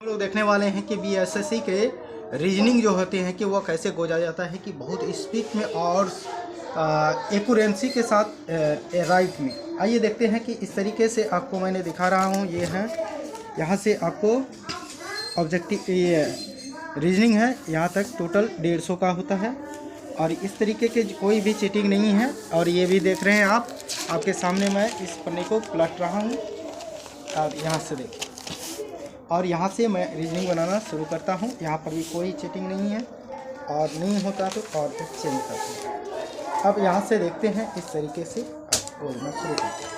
हम लोग देखने वाले हैं कि बीएसएससी के रीजनिंग जो होते हैं कि वो कैसे गोजा जाता है कि बहुत स्पीड में और एक्यूरेंसी के साथ राइट में। आइए देखते हैं कि इस तरीके से आपको मैंने दिखा रहा हूँ। ये है, यहाँ से आपको ऑब्जेक्टिव ये रीजनिंग है, यहाँ तक टोटल 150 का होता है और इस तरीके के कोई भी चीटिंग नहीं है। और ये भी देख रहे हैं आप, आपके सामने मैं इस पन्ने को पलट रहा हूँ और यहाँ से देखिए, और यहाँ से मैं रीजनिंग बनाना शुरू करता हूँ। यहाँ पर भी कोई चीटिंग नहीं है और नहीं होता तो और चेंज करते हैं। अब यहाँ से देखते हैं इस तरीके से बोलना शुरू करते हैं।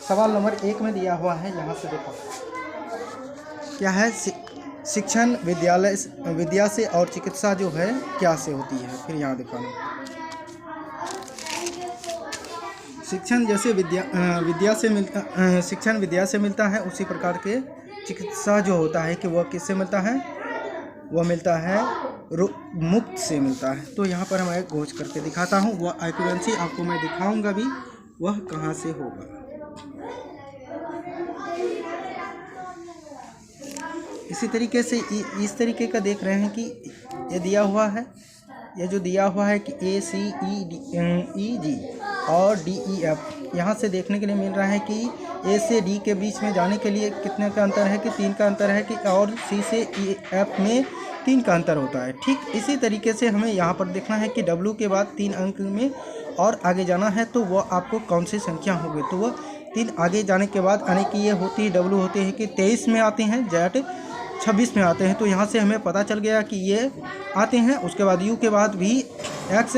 सवाल नंबर 1 में दिया हुआ है, यहाँ से देखो क्या है, शिक्षण विद्या से और चिकित्सा जो है क्या से होती है। फिर यहाँ दिखाना, शिक्षण जैसे विद्या से मिलता, शिक्षण विद्या से मिलता है, उसी प्रकार के चिकित्सा जो होता है कि वह किससे मिलता है, वह मिलता है मुक्त से मिलता है। तो यहाँ पर मैं खोज करके दिखाता हूँ, वह एक्यूरेंसी आपको मैं दिखाऊंगा भी, वह कहाँ से होगा। इसी तरीके से इस तरीके का देख रहे हैं कि ये दिया हुआ है, ये जो दिया हुआ है कि ACEG और DEF, यहाँ से देखने के लिए मिल रहा है कि A से D के बीच में जाने के लिए कितने का अंतर है कि 3 का अंतर है कि, और C से F में 3 का अंतर होता है। ठीक इसी तरीके से हमें यहाँ पर देखना है कि W के बाद 3 अंक में और आगे जाना है तो वह आपको कौन सी संख्या होगी। तो वह 3 आगे जाने के बाद यानी कि ये होती है W होते हैं कि 23 में आते हैं, Z 26 में आते हैं। तो यहाँ से हमें पता चल गया कि ये आते हैं। उसके बाद U के बाद भी X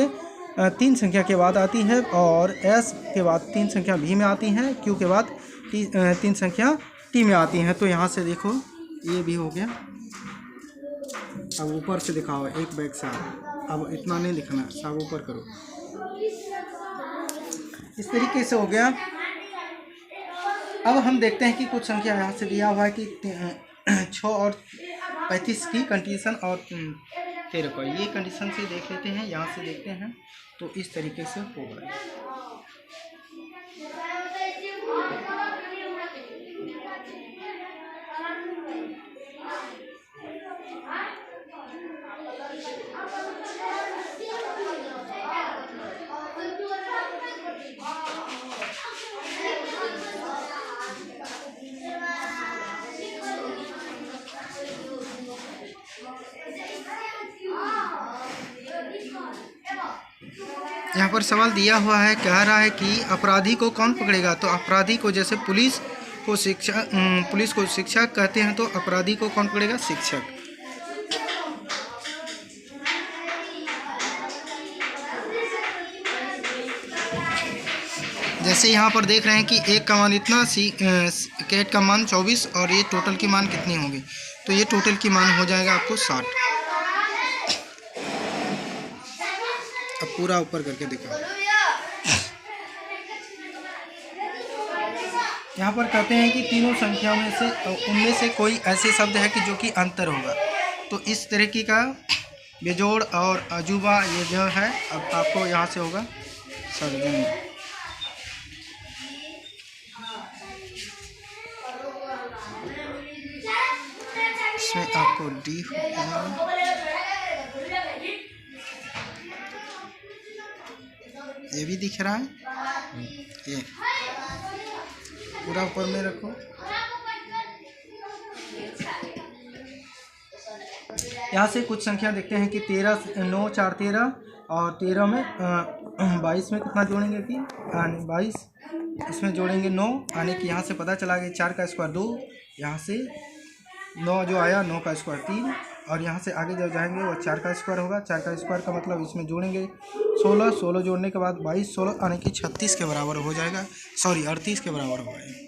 3 संख्या के बाद आती है और S के बाद 3 संख्या V में आती हैं, Q के बाद 3 संख्या T में आती हैं। तो यहाँ से देखो ये भी हो गया। अब ऊपर से दिखाओ एक बैग सा, अब इतना नहीं दिखना, सब ऊपर करो। इस तरीके से हो गया। अब हम देखते हैं कि कुछ संख्या यहाँ से दिया हुआ है कि 6 और 35 की कंडीशन और 13 का, ये कंडीशन से देख लेते हैं। यहाँ से देखते हैं तो इस तरीके से होगा। यहाँ पर सवाल दिया हुआ है, कह रहा है कि अपराधी को कौन पकड़ेगा। तो अपराधी को जैसे पुलिस को शिक्षक कहते हैं, तो अपराधी को कौन पकड़ेगा, शिक्षक। जैसे यहाँ पर देख रहे हैं कि एक का मान इतना, कैट का मान 24 और ये टोटल की मान कितनी होगी। तो ये टोटल की मान हो जाएगा आपको 60। अब पूरा ऊपर करके दिखाओ। यहाँ पर कहते हैं कि तीनों संख्या में से उनमें से कोई ऐसे शब्द है कि जो कि अंतर होगा। तो इस तरीके का बेजोड़ और अजूबा ये जो है, अब आपको यहाँ से होगा सर्जन। इसमें आपको डी होगा, ये भी दिख रहा है, ये पूरा ऊपर में रखो। यहाँ से कुछ संख्या देखते हैं कि 13, 9, 4, 13 और 13 में 22 में कितना जोड़ेंगे कि 22, इसमें जोड़ेंगे 9, यानी कि यहाँ से पता चला कि 4 का स्क्वायर 2, यहाँ से 9 जो आया, 9 का स्क्वायर 3, और यहाँ से आगे जब जाएंगे वो 4 का स्क्वायर होगा। 4 का स्क्वायर का मतलब इसमें जोड़ेंगे 16, 16 जोड़ने के बाद 22, 16 यानी कि 36 के बराबर हो जाएगा, सॉरी 38 के बराबर हो जाएगा।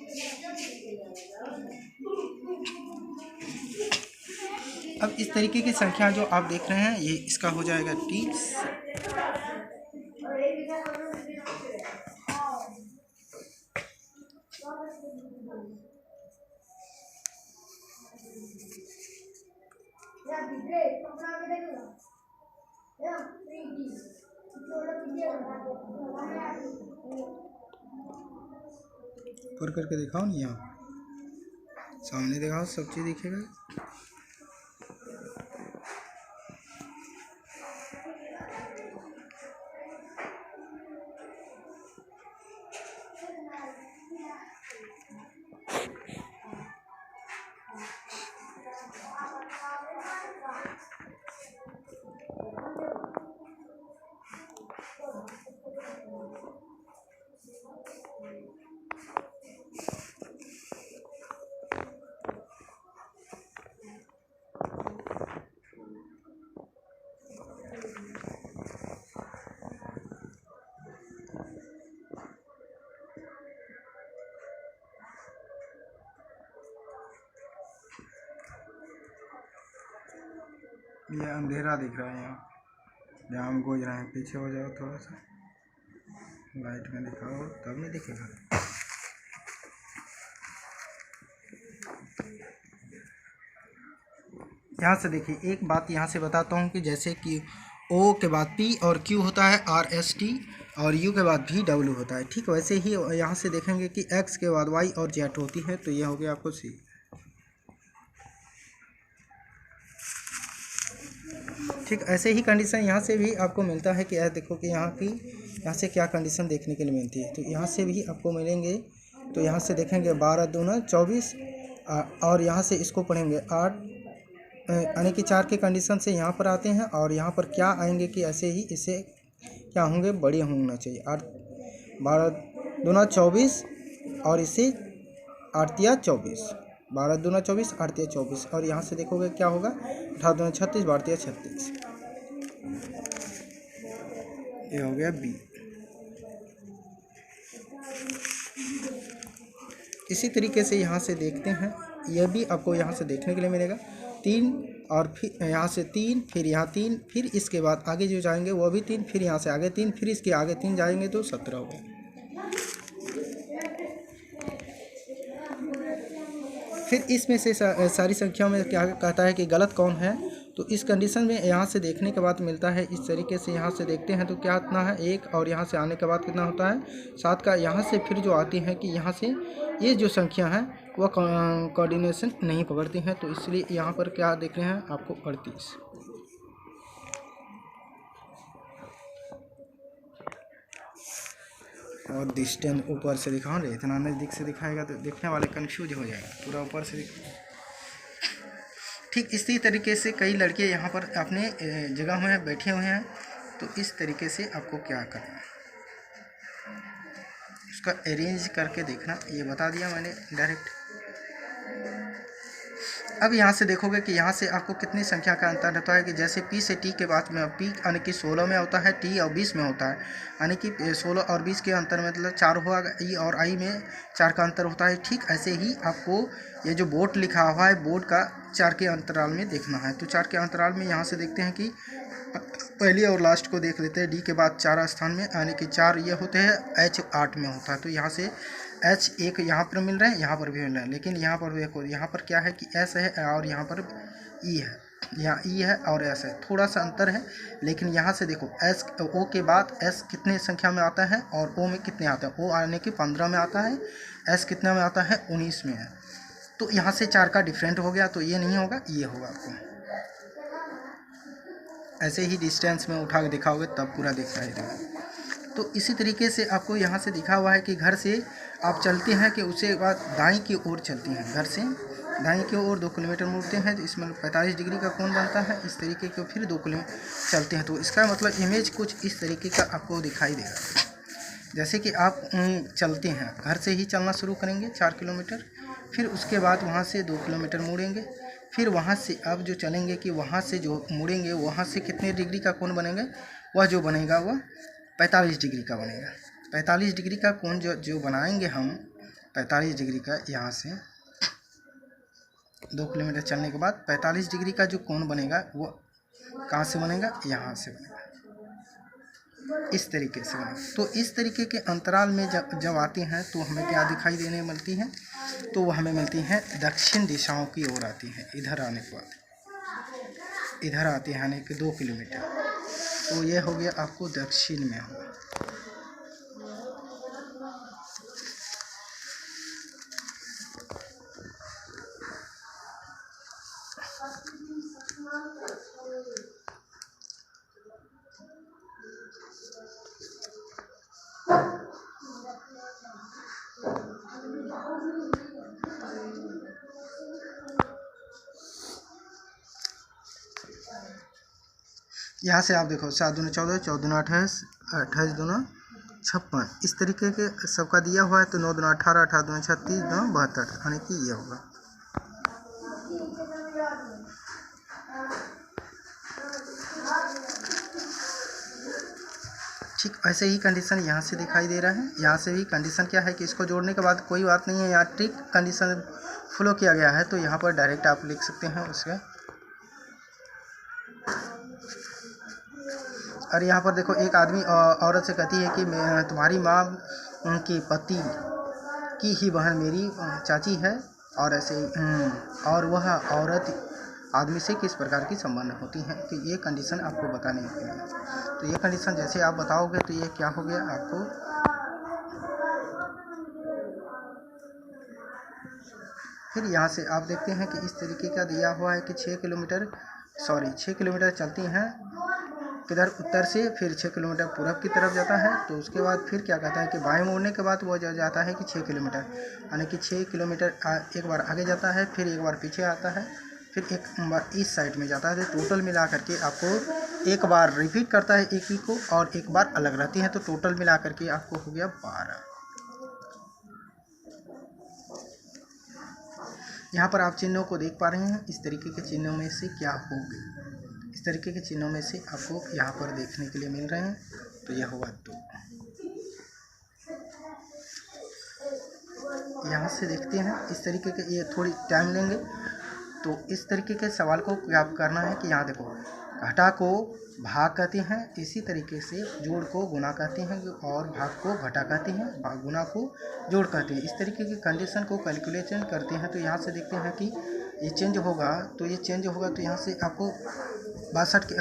अब इस तरीके की संख्या जो आप देख रहे हैं, ये इसका हो जाएगा 30। पर करके दिखाओ नहीं यहाँ। सामने दिखाओ, सब चीज़ दिखेगा। ये अंधेरा दिख रहा है यहाँ जहाँ हम खोज रहे हैं। पीछे हो जाओ थोड़ा सा, लाइट में दिखाओ तब नहीं दिखेगा। यहाँ से देखिए, एक बात यहाँ से बताता हूँ कि जैसे कि O के बाद P और Q होता है RST और U के बाद VW होता है, ठीक वैसे ही यहाँ से देखेंगे कि X के बाद Y और Z होती है, तो ये हो गया आपको C। ठीक ऐसे ही कंडीशन यहाँ से भी आपको मिलता है कि देखो कि यहाँ से क्या कंडीशन देखने के लिए मिलती है, तो यहाँ से भी आपको मिलेंगे। तो यहाँ से देखेंगे 12 दूना 24 और यहाँ से इसको पढ़ेंगे 8 यानी कि 4 के कंडीशन से यहाँ पर आते हैं और यहाँ पर क्या आएंगे कि ऐसे ही इसे क्या होंगे, बड़े होना चाहिए। 8 12 दूना 24 और इसे 8 तिया 24, 12 दूना 24 8 तिया 24 और यहाँ से देखोगे क्या होगा 18 दूना 36 12 तिया 36, ये हो गया बी। इसी तरीके से यहाँ से देखते हैं, यह भी आपको यहाँ से देखने के लिए मिलेगा 3 और फिर यहाँ से 3 फिर यहाँ 3 फिर इसके बाद आगे जो जाएंगे वो भी 3 फिर यहाँ से आगे 3 फिर इसके आगे 3 जाएंगे तो 17 हो गए। फिर इसमें से सारी संख्याओं में क्या कहता है कि गलत कौन है, तो इस कंडीशन में यहाँ से देखने के बाद मिलता है इस तरीके से। यहाँ से देखते हैं तो क्या इतना है 1 और यहाँ से आने के बाद कितना होता है 7 का। यहाँ से फिर जो आती है कि यहाँ से ये जो संख्या है वह कोऑर्डिनेशन नहीं पकड़ती हैं, तो इसलिए यहाँ पर क्या देख रहे हैं आपको 38। और डिस्टेंस ऊपर से दिखाओ रे, इतना नज़दीक से दिखाएगा तो देखने वाले कंफ्यूज हो जाएगा, पूरा ऊपर से ठीक इसी तरीके से कई लड़के यहाँ पर अपने जगह हुए हैं, बैठे हुए हैं। तो इस तरीके से आपको क्या करना है, उसका अरेंज करके देखना, ये बता दिया मैंने डायरेक्ट। अब यहाँ से देखोगे कि यहाँ से आपको कितनी संख्या का अंतर रहता है कि जैसे P से T के बाद में P यानी कि 16 में होता है, T और 20 में होता है, यानी कि 16 और 20 के अंतर में मतलब 4 हुआ, E और I में 4 का अंतर होता है। ठीक ऐसे ही आपको ये जो बोर्ड लिखा हुआ है बोर्ड का 4 के अंतराल में देखना है। तो 4 के अंतराल में यहाँ से देखते हैं कि पहले और लास्ट को देख लेते हैं। D के बाद 4 स्थान में यानी कि 4 ये होते हैं, H 8 में होता है। तो यहाँ से H एक यहाँ पर मिल रहे हैं, यहाँ पर भी मिल रहे हैं, लेकिन यहाँ पर देखो यहाँ पर क्या है कि S है और यहाँ पर E है, यहाँ E है और S है, थोड़ा सा अंतर है। लेकिन यहाँ से देखो S O के बाद S कितने संख्या में आता है और O में कितने आता है, O आने के 15 में आता है, S कितने में आता है 19 में है। तो यहाँ से 4 का डिफरेंट हो गया, तो ये नहीं होगा, ये होगा। आपको ऐसे ही डिस्टेंस में उठा के दिखाओगे तब पूरा दिख पाएगा। तो इसी तरीके से आपको यहाँ से दिखा हुआ है कि घर से आप चलते हैं कि उसके बाद दाईं की ओर चलते हैं, घर से दाईं की ओर 2 किलोमीटर मुड़ते हैं तो इसमें 45 डिग्री का कोण बनता है। इस तरीके के फिर 2 किलोमीटर चलते हैं, तो इसका मतलब इमेज कुछ इस तरीके का आपको दिखाई देगा। जैसे कि आप चलते हैं, घर से ही चलना शुरू करेंगे 4 किलोमीटर, फिर उसके बाद वहाँ से 2 किलोमीटर मुड़ेंगे, फिर वहाँ से आप जो चलेंगे कि वहाँ से जो मुड़ेंगे वहाँ से कितने डिग्री का कोण बनेगा, वह जो बनेगा वह 45 डिग्री का बनेगा। 45 डिग्री का कोण जो बनाएंगे हम 45 डिग्री का, यहाँ से 2 किलोमीटर चलने के बाद 45 डिग्री का जो कोण बनेगा वो कहाँ से बनेगा, यहाँ से बनेगा, इस तरीके से बनेगा। तो इस तरीके के अंतराल में जब आते हैं तो हमें क्या दिखाई देने मिलती है, तो वो हमें मिलती है दक्षिण दिशाओं की ओर आती है। इधर आने के बाद इधर आते हैं यानी कि 2 किलोमीटर, तो ये हो गया आपको दक्षिण में होगा। यहाँ से आप देखो 7 दूना 14, 14 दूना 28, 28 दूना 56, इस तरीके के सबका दिया हुआ है। तो 9 दूना 18, 18 दूना 36, 9 72, यानी कि ये होगा। ठीक ऐसे ही कंडीशन यहाँ से दिखाई दे रहा है। यहाँ से भी कंडीशन क्या है कि इसको जोड़ने के बाद कोई बात नहीं है, यहाँ ट्रिक कंडीशन फॉलो किया गया है, तो यहाँ पर डायरेक्ट आप लिख सकते हैं उसका। और यहाँ पर देखो एक आदमी औरत से कहती है कि मैं तुम्हारी माँ के पति की ही बहन मेरी चाची है, और ऐसे और वह औरत आदमी से किस प्रकार की संबंध होती हैं। तो ये कंडीशन आपको बताने के लिए, तो ये कंडीशन जैसे आप बताओगे तो ये क्या हो गया आपको। फिर यहाँ से आप देखते हैं कि इस तरीके का दिया हुआ है कि 6 किलोमीटर चलती हैं किधर, उत्तर से, फिर 6 किलोमीटर पूरब की तरफ जाता है। तो उसके बाद फिर क्या कहता है कि बाएं मोड़ने के बाद वो जाता है कि 6 किलोमीटर, यानी कि 6 किलोमीटर एक बार आगे जाता है, फिर एक बार पीछे आता है, फिर एक बार इस साइड में जाता है। तो टोटल मिला करके आपको एक बार रिपीट करता है एक ही को, और एक बार अलग रहती है। तो टोटल मिला करके आपको हो गया 12। यहाँ पर आप चिन्हों को देख पा रहे हैं। इस तरीके के चिन्हों में से क्या होगा, इस तरीके के चिन्हों में से आपको यहाँ पर देखने के लिए मिल रहे हैं। तो यह होगा 2। यहाँ से देखते हैं इस तरीके के, ये थोड़ी टाइम लेंगे। तो इस तरीके के सवाल को क्या करना है कि यहाँ देखो, घटा को भाग कहते हैं, इसी तरीके से जोड़ को गुना कहते हैं, और भाग को घटा कहते हैं, गुना को जोड़ कहते हैं। इस तरीके की कंडीशन को कैलकुलेशन करते हैं। तो यहाँ से देखते हैं कि ये चेंज होगा, तो ये चेंज होगा। तो यहाँ से आपको 62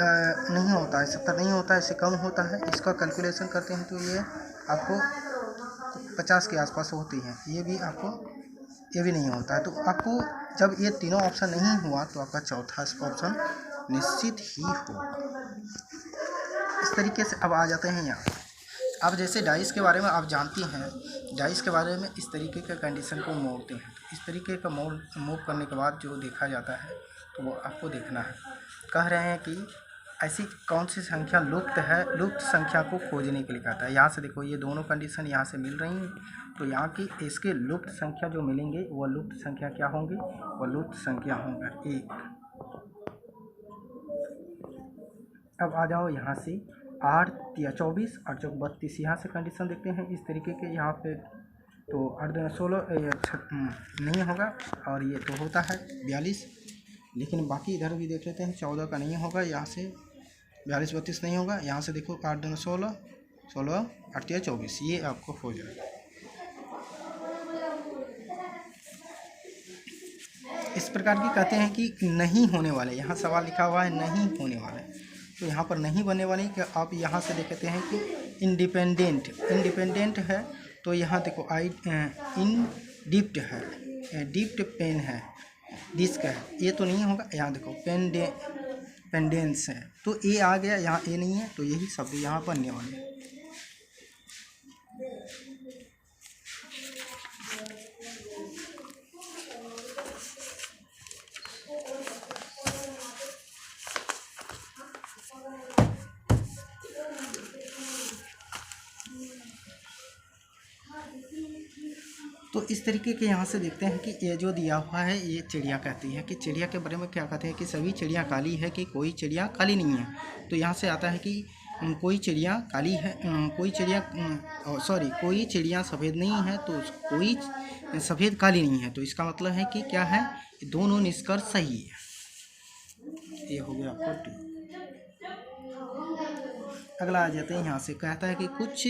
नहीं होता है, 70 नहीं होता है, इससे कम होता है। इसका कैलकुलेशन करते हैं तो ये आपको 50 के आसपास होती है। ये भी नहीं होता है। तो आपको जब ये तीनों ऑप्शन नहीं हुआ तो आपका चौथा ऑप्शन निश्चित ही होगा। इस तरीके से अब आ जाते हैं यहाँ। अब जैसे डाइस के बारे में आप जानती हैं, डाइस के बारे में इस तरीके का कंडीशन को मोड़ते हैं। इस तरीके का मूव करने के बाद जो देखा जाता है तो वो आपको देखना है। कह रहे हैं कि ऐसी कौन सी संख्या लुप्त है, लुप्त संख्या को खोजने के लिए कहता है। यहाँ से देखो ये दोनों कंडीशन यहाँ से मिल रही हैं। तो यहाँ की इसके लुप्त संख्या जो मिलेंगे वह लुप्त संख्या क्या होंगी, वह लुप्त संख्या होंगे 1। अब आ जाओ यहाँ से 8 या 24, 8 चौक 32। यहाँ से कंडीशन देखते हैं इस तरीके के। यहाँ पे तो 8 दूना 16 नहीं होगा, और ये तो होता है 42। लेकिन बाकी इधर भी देख लेते हैं, 14 का नहीं होगा। यहाँ से 42 32 नहीं होगा। यहाँ से देखो 8 दूना 16, 16 8 या 24, ये आपको हो जाएगा। इस प्रकार की कहते हैं कि नहीं होने वाले, यहाँ सवाल लिखा हुआ है नहीं होने वाले, तो यहाँ पर नहीं बनने वाली कि आप यहाँ से देखते हैं कि इंडिपेंडेंट है। तो यहाँ देखो इन डिप्ट है, डिप्ट पेन है, डिस्क है, ये तो नहीं होगा। यहाँ देखो पेंडेंस है, तो ये आ गया, यहाँ ये नहीं है, तो यही शब्द यहाँ बनने वाले हैं। तो इस तरीके के यहाँ से देखते हैं कि ये जो दिया हुआ है ये चिड़िया कहती है कि चिड़िया के बारे में क्या कहते हैं कि सभी चिड़िया काली है कि कोई चिड़िया काली नहीं है। तो यहाँ से आता है कि कोई चिड़िया काली है, कोई चिड़िया सफ़ेद नहीं है, तो कोई सफ़ेद काली नहीं है। तो इसका मतलब है कि क्या है, दोनों निष्कर्ष सही है। ये हो गया आपको 2। अगला आ जाते हैं यहाँ से, कहता है कि कुछ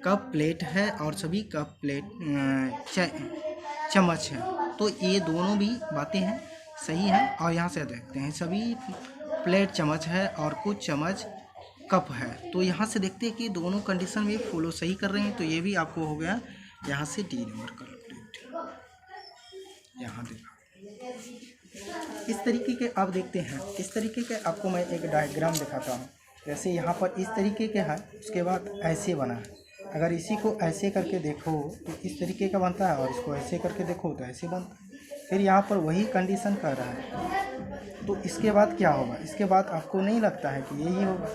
कप प्लेट है और सभी कप प्लेट चम्मच है। तो ये दोनों भी बातें हैं सही हैं। और यहाँ से देखते हैं सभी प्लेट चम्मच है और कुछ चम्मच कप है। तो यहाँ से देखते हैं कि दोनों कंडीशन में फॉलो सही कर रहे हैं। तो ये भी आपको हो गया यहाँ से डी नंबर का। यहाँ देखा इस तरीके के आप देखते हैं, इस तरीके के आपको मैं एक डायग्राम दिखाता हूँ। जैसे यहाँ पर इस तरीके के है, उसके बाद ऐसे बना है। अगर इसी को ऐसे करके देखो तो इस तरीके का बनता है, और इसको ऐसे करके देखो तो ऐसे बनता है। फिर यहाँ पर वही कंडीशन कर रहा है, तो इसके बाद क्या होगा, इसके बाद आपको नहीं लगता है कि यही होगा,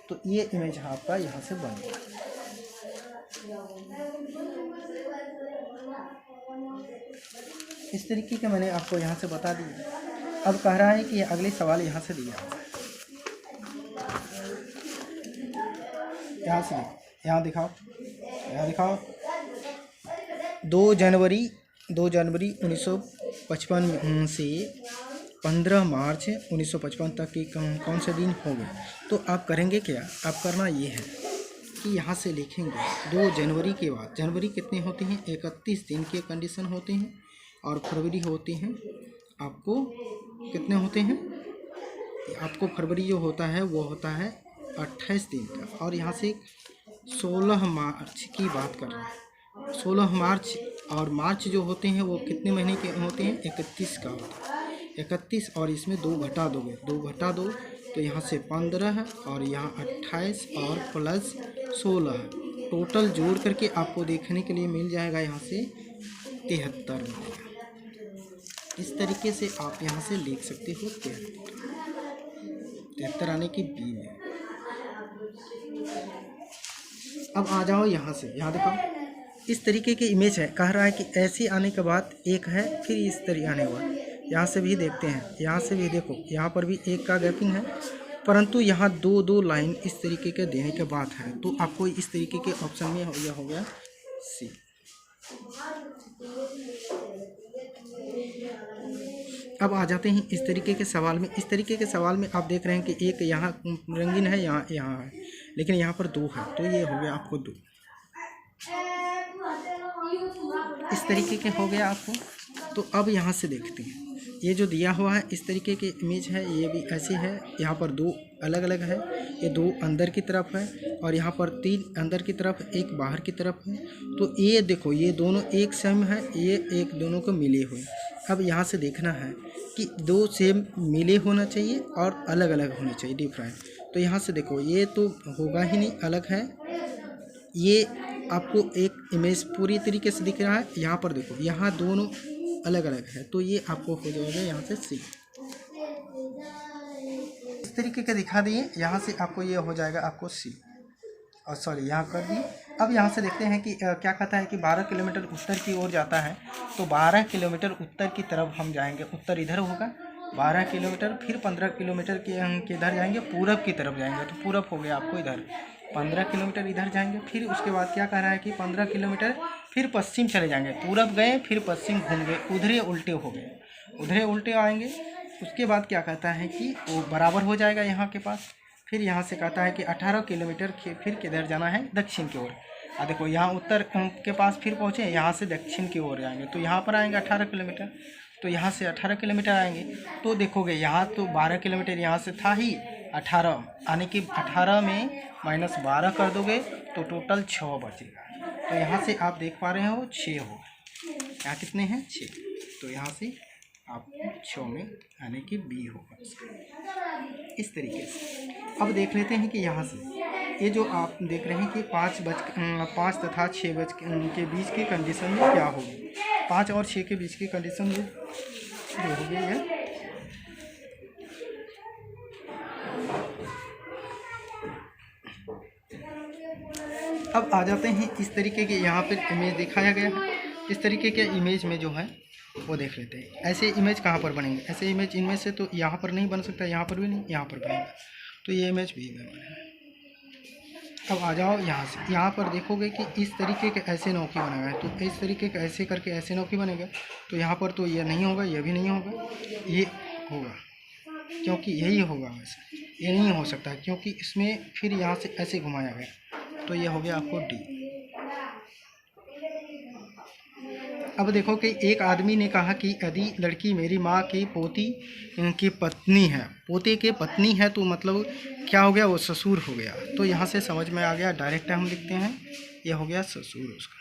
तो ये इमेज आपका यहाँ से बन गया। इस तरीके के मैंने आपको यहाँ से बता दिया। अब कह रहा है कि अगले सवाल यहाँ से दिया हुआ है, यहाँ से यहाँ दिखाओ, यहाँ दिखाओ। 2 जनवरी 1955 से 15 मार्च 1955 तक की कौन से दिन हो गए। तो आप करेंगे क्या, आप करना ये है कि यहाँ से लिखेंगे 2 जनवरी के बाद, जनवरी कितने होते हैं, 31 दिन के कंडीशन होते हैं, और फरवरी होते हैं आपको कितने होते हैं, आपको फरवरी जो होता है वो होता है 28 दिन का। और यहाँ से 16 मार्च की बात कर रहा है, 16 मार्च, और मार्च जो होते हैं वो कितने महीने के होते हैं, 31 का होता है, 31, और इसमें 2 घटा दोगे, 2 घटा दो तो यहाँ से 15 और यहाँ 28 और प्लस 16, टोटल जोड़ करके आपको देखने के लिए मिल जाएगा यहाँ से 73 मिलेगा। इस तरीके से आप यहाँ से लिख सकते हो 73 आने की बी में। अब आ जाओ यहाँ से, यहाँ देखो इस तरीके की इमेज है, कह रहा है कि ऐसे आने के बाद एक है, फिर इस तरीके आने के बाद यहाँ से भी देखते हैं, यहाँ से भी देखो, यहाँ पर भी एक का गैपिंग है, परंतु यहाँ 2 लाइन इस तरीके के देने के बाद है, तो आपको इस तरीके के ऑप्शन में हो गया सी। अब आ जाते हैं इस तरीके के सवाल में। इस तरीके के सवाल में आप देख रहे हैं कि एक यहाँ रंगीन है, यहाँ है, लेकिन यहाँ पर 2 है, तो ये हो गया आपको 2। इस तरीके के हो गया आपको। तो अब यहाँ से देखते हैं, ये जो दिया हुआ है इस तरीके की इमेज है, ये भी ऐसी है, यहाँ पर 2 अलग अलग है, ये 2 अंदर की तरफ है, और यहाँ पर 3 अंदर की तरफ, 1 बाहर की तरफ है। तो ये देखो, ये दोनों एक सेम है, ये एक दोनों को मिले हुए। अब यहाँ से देखना है कि 2 सेम मिले होना चाहिए और अलग अलग होने चाहिए, डिफरेंट। तो यहाँ से देखो, ये तो होगा ही नहीं, अलग है, ये आपको एक इमेज पूरी तरीके से दिख रहा है। यहाँ पर देखो, यहाँ दोनों अलग अलग है, तो ये आपको हो जाएगा यहाँ से सी। इस तरीके का दिखा दिए, यहाँ से आपको ये हो जाएगा आपको सी, और सॉरी यहाँ कर दिए। अब यहाँ से देखते हैं कि क्या कहता है कि 12 किलोमीटर उत्तर की ओर जाता है, तो 12 किलोमीटर उत्तर की तरफ हम जाएंगे, उत्तर इधर होगा 12 किलोमीटर, फिर 15 किलोमीटर के इधर जाएंगे, पूरब की तरफ जाएंगे, तो पूरब हो गया आपको इधर, 15 किलोमीटर इधर जाएंगे, फिर उसके बाद क्या कह रहा है कि 15 किलोमीटर फिर पश्चिम चले जाएंगे, पूरब गए फिर पश्चिम घूम गए, उधरे उल्टे हो गए, उधरे उल्टे आएंगे। उसके बाद क्या कहता है कि वो बराबर हो जाएगा यहाँ के पास। फिर यहाँ से कहता है कि 18 किलोमीटर फिर किधर जाना है, दक्षिण की ओर। देखो यहाँ उत्तर के पास फिर पहुँचे, यहाँ से दक्षिण की ओर जाएंगे, तो यहाँ पर आएंगे 18 किलोमीटर, तो यहाँ से 18 किलोमीटर आएंगे। तो देखोगे यहाँ तो 12 किलोमीटर यहाँ से था ही, 18 आने की 18 में -12 कर दोगे तो टोटल 6 बचेगा। तो यहाँ से आप देख पा रहे हो 6 होगा, यहाँ कितने हैं 6, तो यहाँ से आप 6 में आने की बी होगा इस तरीके से। अब देख लेते हैं कि यहाँ से ये जो आप देख रहे हैं कि 5 तथा 6 के बीच की कंडीशन में क्या होगी, 5 और 6 के बीच की कंडीशन में जो होगी है अब आ जाते हैं इस तरीके के, यहाँ पर इमेज दिखाया गया है। इस तरीके के इमेज में जो है वो देख लेते हैं। ऐसे इमेज कहाँ पर बनेंगे, ऐसे इमेज इनमें से तो यहाँ पर नहीं बन सकता, यहाँ पर भी नहीं, यहाँ पर बनेगा, तो ये इमेज भी बनेगा। अब आ जाओ यहाँ से, यहाँ पर देखोगे कि इस तरीके के ऐसे नौकी बना है, तो इस तरीके के ऐसे करके ऐसे नौकी बनेगा, तो यहाँ पर तो ये नहीं होगा, ये भी नहीं होगा, ये होगा, क्योंकि यही होगा, वैसे ये नहीं हो सकता क्योंकि इसमें फिर यहाँ से ऐसे घुमाया गया, तो ये हो गया आपको डी। अब देखो कि एक आदमी ने कहा कि यदि लड़की मेरी माँ की पोती की पत्नी है, पोते के पत्नी है, तो मतलब क्या हो गया, वो ससुर हो गया। तो यहाँ से समझ में आ गया, डायरेक्ट हम लिखते हैं, ये हो गया ससुर उसका।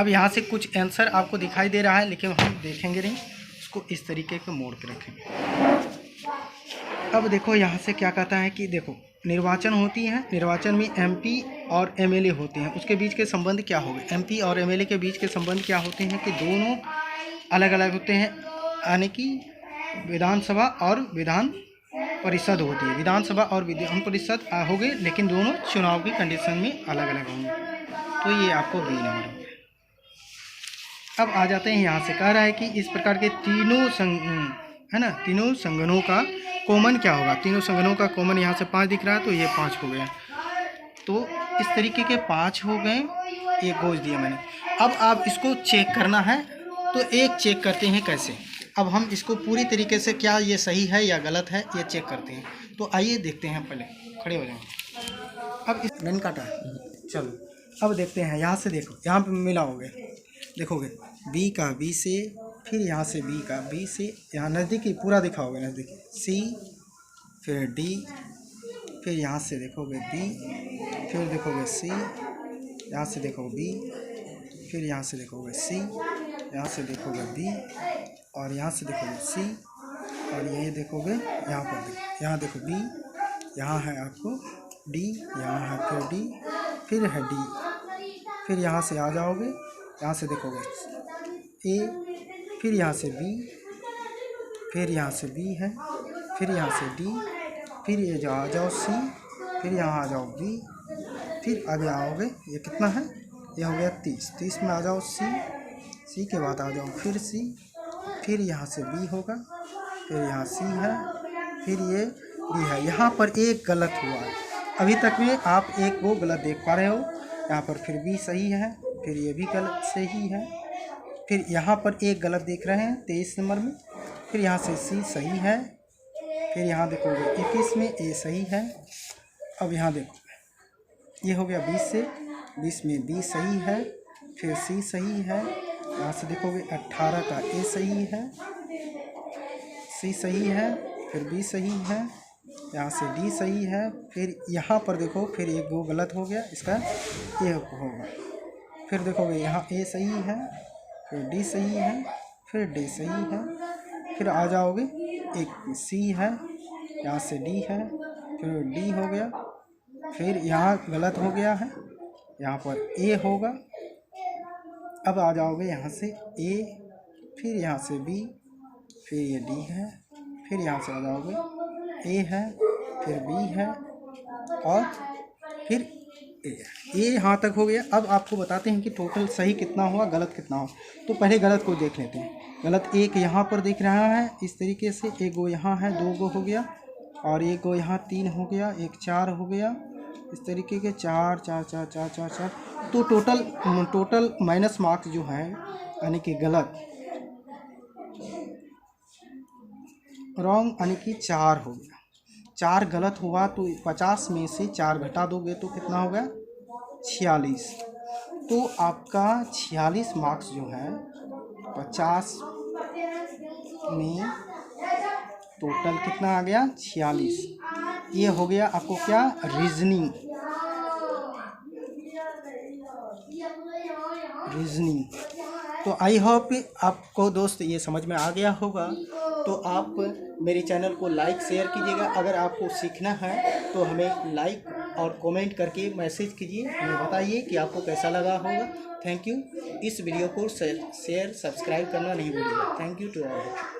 अब यहाँ से कुछ आंसर आपको दिखाई दे रहा है, लेकिन हम देखेंगे नहीं, उसको इस तरीके के मोड़ पे रखेंगे। अब देखो यहाँ से क्या कहता है कि देखो निर्वाचन होती है, निर्वाचन में एमपी और एमएलए होते हैं, उसके बीच के संबंध क्या हो गए, एमपी और एमएलए के बीच के संबंध क्या होते हैं कि दोनों अलग अलग होते हैं, यानी कि विधानसभा और विधान परिषद होती है। विधानसभा और विधान परिषद हो गए, लेकिन दोनों चुनाव की कंडीशन में अलग अलग होंगे। तो ये आपको बी नंबर हो गया। अब आ जाते हैं, यहाँ से कह रहा है कि इस प्रकार के तीनों है ना, तीनों संगठनों का कॉमन क्या होगा। तीनों संगठनों का कॉमन यहाँ से 5 दिख रहा है, तो ये 5 हो गया। तो इस तरीके के 5 हो गए, एक गोज दिया मैंने। अब आप इसको चेक करना है, तो एक चेक करते हैं कैसे। अब हम इसको पूरी तरीके से क्या ये सही है या गलत है ये चेक करते हैं। तो आइए देखते हैं, पहले खड़े हो जाएं। अब इस मैंने काटा है, चलो अब देखते हैं। यहाँ से देखो, यहाँ पे मिलाओगे, देखोगे बी का बी से, फिर यहाँ से बी का बी से, यहाँ नज़दीकी पूरा दिखाओगे, नज़दीकी सी, फिर डी, फिर यहाँ से देखोगे बी, फिर देखोगे सी, यहाँ से देखोगे बी, फिर यहाँ से देखोगे सी, यहाँ से देखोगे बी, और यहाँ से देखोगे सी, और ये देखोगे यहाँ पर देखो, यहाँ देखो बी, यहाँ है आपको डी, यहाँ है फिर डी, फिर है डी, फिर यहाँ से आ जाओगे, यहाँ से देखोगे ए, फिर यहाँ से बी, फिर यहाँ से बी है, फिर यहाँ से डी, फिर ये जो आ जाओ सी, फिर यहाँ आ जाओ बी, फिर आगे आओगे, ये कितना है, ये हो गया 30 में आ जाओ सी के बाद आ जाओ फिर सी, फिर यहाँ से बी होगा, फिर यहाँ सी है, फिर ये डी है। यहाँ पर एक गलत हुआ है, अभी तक में आप एक वो गलत देख पा रहे हो। यहाँ पर फिर बी सही है, फिर ये भी गलत सही है, फिर यहाँ पर एक गलत देख रहे हैं 23 नंबर में, फिर यहाँ से सी सही है, फिर यहाँ देखोगे 21 में ए सही है। अब यहाँ देखो, ये हो गया 20 में बी सही है, फिर सी सही है, यहाँ से देखोगे 18 का ए सही है, सी सही है, फिर बी सही है, यहाँ से डी सही है, फिर यहाँ पर देखो फिर एक वो गलत हो गया, इसका ए होगा। फिर देखोगे यहाँ ए सही है, फिर डी सही है, फिर डी सही है, फिर आ जाओगे एक सी है, यहाँ से डी है, फिर डी हो गया, फिर यहाँ गलत हो गया है, यहाँ पर ए होगा। अब आ जाओगे यहाँ से ए, फिर यहाँ से बी, फिर ये डी है, फिर यहाँ से आ जाओगे ए है, फिर बी है, और फिर ए यहाँ तक हो गया। अब आपको बताते हैं कि टोटल सही कितना हुआ, गलत कितना हुआ। तो पहले गलत को देख लेते हैं। गलत एक यहाँ पर दिख रहा है इस तरीके से, एक गो यहाँ है, 2 गो हो गया, और एक गो यहाँ 3 हो गया, एक 4 हो गया, इस तरीके के 4 4 4 4 4 4। तो टोटल माइनस मार्क्स जो है, यानी कि गलत रॉन्ग, यानी कि 4 हो गया। 4 गलत हुआ, तो 50 में से 4 घटा दोगे तो कितना हो गया, 46। तो आपका 46 मार्क्स जो है 50 में टोटल कितना आ गया, 46। ये हो गया आपको क्या, रीजनिंग। तो आई होप आपको दोस्त ये समझ में आ गया होगा। तो आप मेरे चैनल को लाइक शेयर कीजिएगा। अगर आपको सीखना है तो हमें लाइक और कमेंट करके मैसेज कीजिए, हमें बताइए कि आपको कैसा लगा होगा। Thank you. इस वीडियो को शेयर सब्सक्राइब करना नहीं भूलिएगा। Thank you to all.